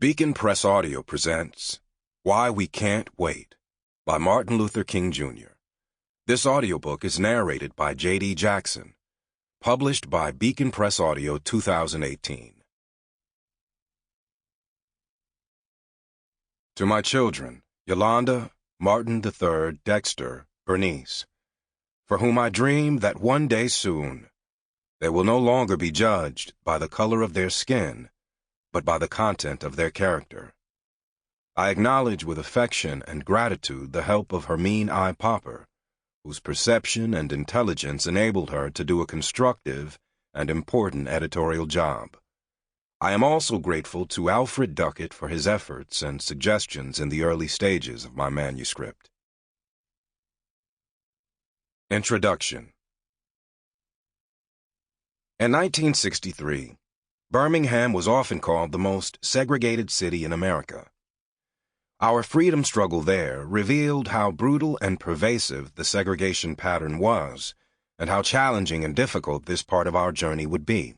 Beacon Press Audio presents Why We Can't Wait by Martin Luther King, Jr. This audiobook is narrated by J.D. Jackson, published by Beacon Press Audio 2018. To my children, Yolanda, Martin III, Dexter, Bernice, for whom I dream that one day soon they will no longer be judged by the color of their skin, but by the content of their character. I acknowledge with affection and gratitude the help of Hermine I. Popper, whose perception and intelligence enabled her to do a constructive and important editorial job. I am also grateful to Alfred Duckett for his efforts and suggestions in the early stages of my manuscript. Introduction. In 1963, Birmingham was often called the most segregated city in America. Our freedom struggle there revealed how brutal and pervasive the segregation pattern was, and how challenging and difficult this part of our journey would be.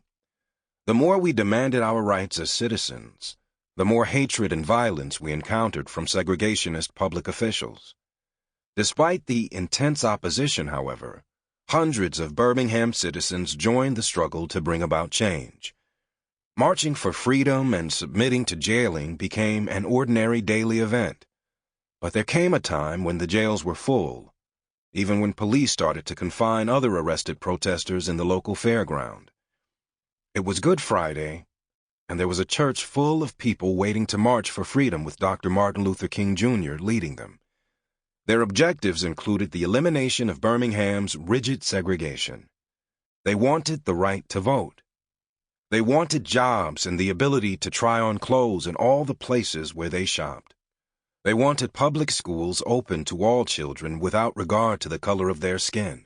The more we demanded our rights as citizens, the more hatred and violence we encountered from segregationist public officials. Despite the intense opposition, however, hundreds of Birmingham citizens joined the struggle to bring about change. Marching for freedom and submitting to jailing became an ordinary daily event. But there came a time when the jails were full, even when police started to confine other arrested protesters in the local fairground. It was Good Friday, and there was a church full of people waiting to march for freedom with Dr. Martin Luther King, Jr. leading them. Their objectives included the elimination of Birmingham's rigid segregation. They wanted the right to vote. They wanted jobs and the ability to try on clothes in all the places where they shopped. They wanted public schools open to all children without regard to the color of their skin.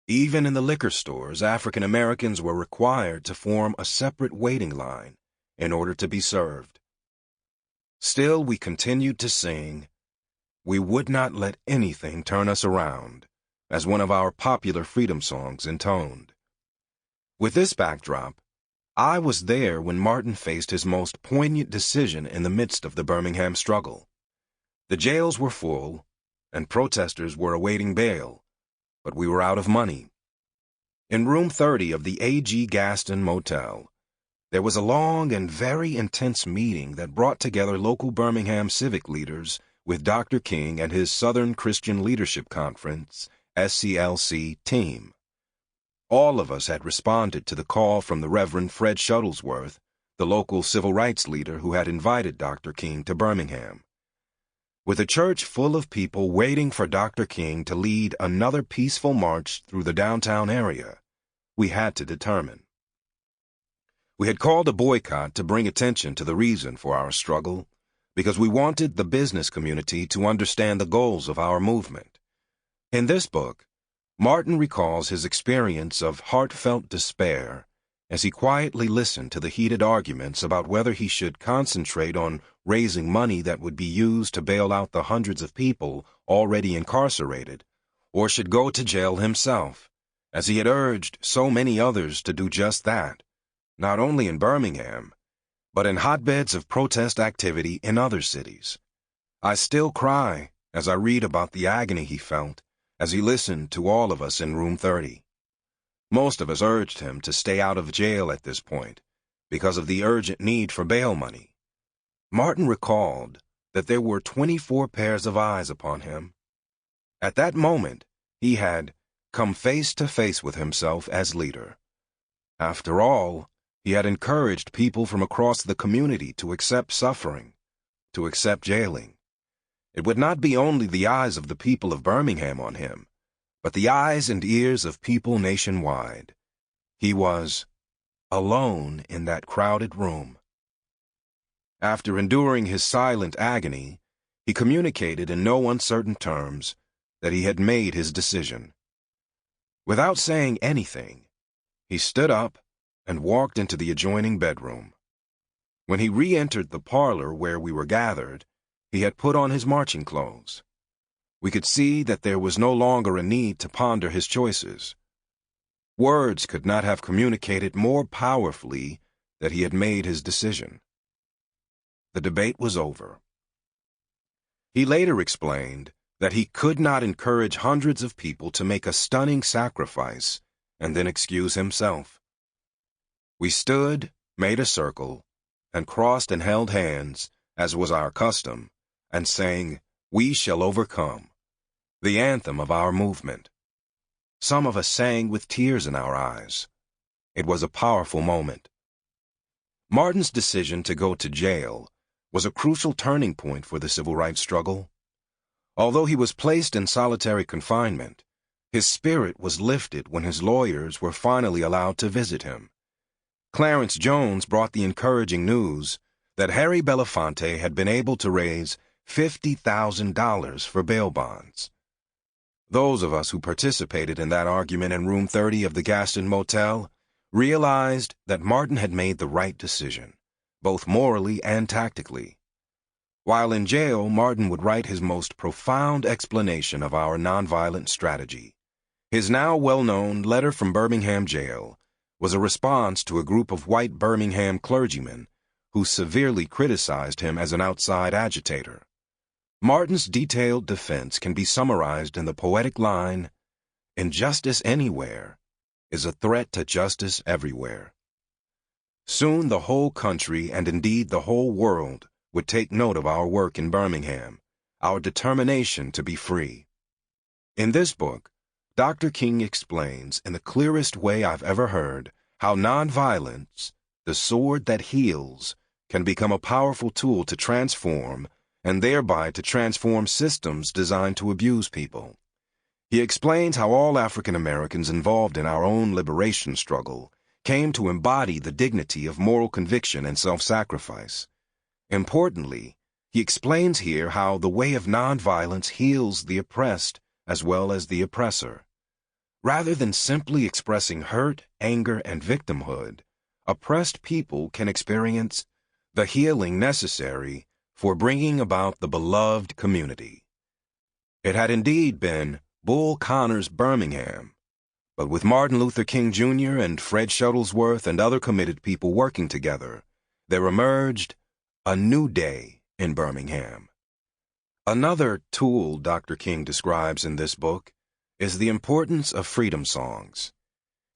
Even in the liquor stores, African Americans were required to form a separate waiting line in order to be served. Still, we continued to sing, "We would not let anything turn us around," as one of our popular freedom songs intoned. With this backdrop, I was there when Martin faced his most poignant decision in the midst of the Birmingham struggle. The jails were full, and protesters were awaiting bail, but we were out of money. In room 30 of the A.G. Gaston Motel, there was a long and very intense meeting that brought together local Birmingham civic leaders with Dr. King and his Southern Christian Leadership Conference, SCLC, team. All of us had responded to the call from the Reverend Fred Shuttlesworth, the local civil rights leader who had invited Dr. King to Birmingham. With a church full of people waiting for Dr. King to lead another peaceful march through the downtown area, we had to determine. We had called a boycott to bring attention to the reason for our struggle, because we wanted the business community to understand the goals of our movement. In this book, Martin recalls his experience of heartfelt despair as he quietly listened to the heated arguments about whether he should concentrate on raising money that would be used to bail out the hundreds of people already incarcerated, or should go to jail himself, as he had urged so many others to do just that, not only in Birmingham, but in hotbeds of protest activity in other cities. I still cry as I read about the agony he felt as he listened to all of us in room 30. Most of us urged him to stay out of jail at this point because of the urgent need for bail money. Martin recalled that there were 24 pairs of eyes upon him. At that moment, he had come face to face with himself as leader. After all, he had encouraged people from across the community to accept suffering, to accept jailing. It would not be only the eyes of the people of Birmingham on him, but the eyes and ears of people nationwide. He was alone in that crowded room. After enduring his silent agony, he communicated in no uncertain terms that he had made his decision. Without saying anything, he stood up and walked into the adjoining bedroom. When he re-entered the parlor where we were gathered, he had put on his marching clothes. We could see that there was no longer a need to ponder his choices. Words could not have communicated more powerfully that he had made his decision. the debate was over. He later explained that he could not encourage hundreds of people to make a stunning sacrifice and then excuse himself. We stood, made a circle, and crossed and held hands, as was our custom, and sang, "We Shall Overcome," the anthem of our movement. Some of us sang with tears in our eyes. It was a powerful moment. Martin's decision to go to jail was a crucial turning point for the civil rights struggle. Although he was placed in solitary confinement, his spirit was lifted when his lawyers were finally allowed to visit him. Clarence Jones brought the encouraging news that Harry Belafonte had been able to raise $50,000 for bail bonds. Those of us who participated in that argument in room 30 of the Gaston Motel realized that Martin had made the right decision, both morally and tactically. While in jail, Martin would write his most profound explanation of our nonviolent strategy. His now well-known Letter from Birmingham Jail was a response to a group of white Birmingham clergymen who severely criticized him as an outside agitator. Martin's detailed defense can be summarized in the poetic line, "Injustice anywhere is a threat to justice everywhere." Soon the whole country, and indeed the whole world, would take note of our work in Birmingham, our determination to be free. In this book, Dr. King explains in the clearest way I've ever heard how nonviolence, the sword that heals, can become a powerful tool to transform, and thereby to transform systems designed to abuse people. He explains how all African Americans involved in our own liberation struggle came to embody the dignity of moral conviction and self-sacrifice. Importantly, he explains here how the way of nonviolence heals the oppressed as well as the oppressor. Rather than simply expressing hurt, anger, and victimhood, oppressed people can experience the healing necessary for bringing about the beloved community. It had indeed been Bull Connor's Birmingham, but with Martin Luther King Jr. and Fred Shuttlesworth and other committed people working together, there emerged a new day in Birmingham. Another tool Dr. King describes in this book is the importance of freedom songs.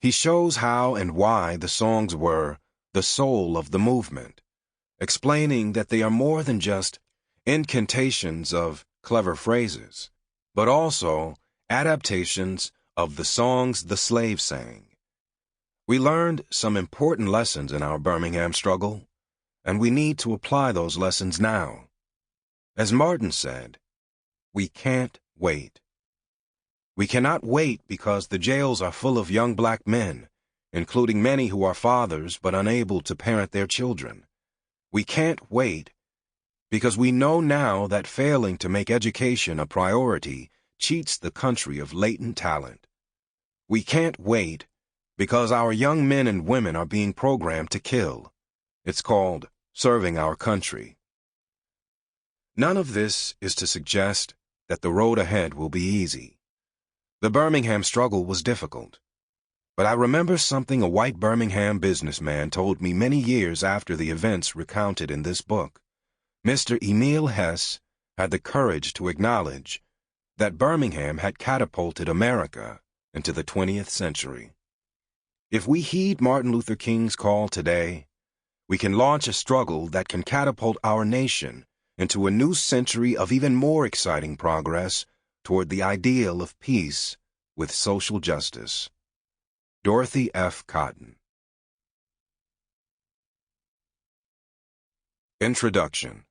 He shows how and why the songs were the soul of the movement, explaining that they are more than just incantations of clever phrases, but also adaptations of the songs the slaves sang. We learned some important lessons in our Birmingham struggle, and we need to apply those lessons now. As Martin said, we can't wait. We cannot wait because the jails are full of young black men, including many who are fathers but unable to parent their children. We can't wait because we know now that failing to make education a priority cheats the country of latent talent. We can't wait because our young men and women are being programmed to kill. It's called serving our country. None of this is to suggest that the road ahead will be easy. The Birmingham struggle was difficult, but I remember something a white Birmingham businessman told me many years after the events recounted in this book. Mr. Emil Hess had the courage to acknowledge that Birmingham had catapulted America into the 20th century. If we heed Martin Luther King's call today, we can launch a struggle that can catapult our nation into a new century of even more exciting progress toward the ideal of peace with social justice. Dorothy F. Cotton. Introduction.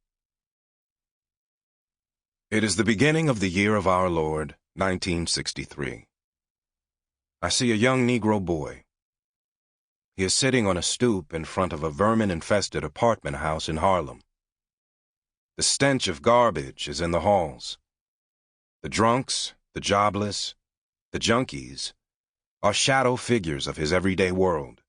It is the beginning of the year of our Lord, 1963. I see a young Negro boy. He is sitting on a stoop in front of a vermin-infested apartment house in Harlem. The stench of garbage is in the halls. The drunks, the jobless, the junkies are shadow figures of his everyday world.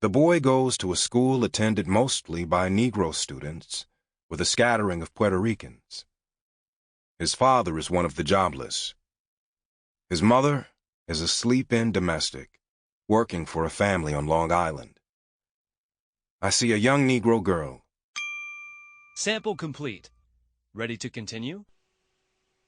The boy goes to a school attended mostly by Negro students with a scattering of Puerto Ricans. His father is one of the jobless. His mother is a sleep-in domestic working for a family on Long Island. I see a young Negro girl. Sample complete. Ready to continue?